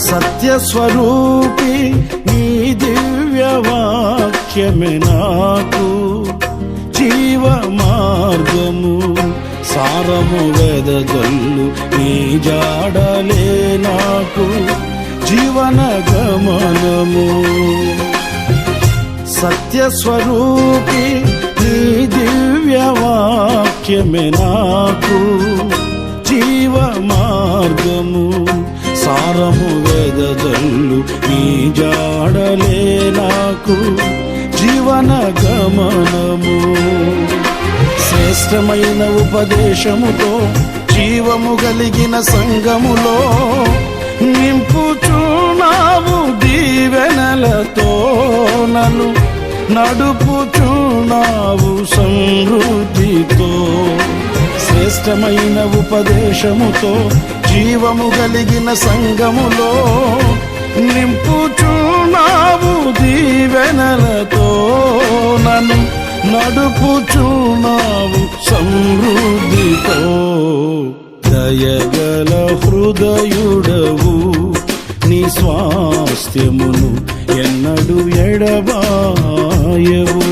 సత్యస్వరూపి నీ దివ్య వాక్యమే నాకు జీవ మార్గము, సారము వెదజల్లు నీ జాడలే నాకు జీవన గమనము. సత్యస్వరూపి నీ దివ్య వాక్యమే నాకు జీవ మార్గము, సారము వెదజల్లు నీ జాడలే నాకు జీవన గమనము. శ్రేష్టమైన ఉపదేశముతో జీవము కలిగిన సంగములో నింపుచున్నావు దీవెనలతో, నన్ను నడుపుచున్నావు సమృద్ధితో. శ్రేష్టమైన ఉపదేశముతో జీవము కలిగిన సంగములో నింపుచున్నావు దీవెనలతో, నన్ను నడుపుచున్నావు సమృద్ధితో. దయగల హృదయుడవు నీ స్వాస్థ్యమును ఎన్నడు ఎడబాయవు.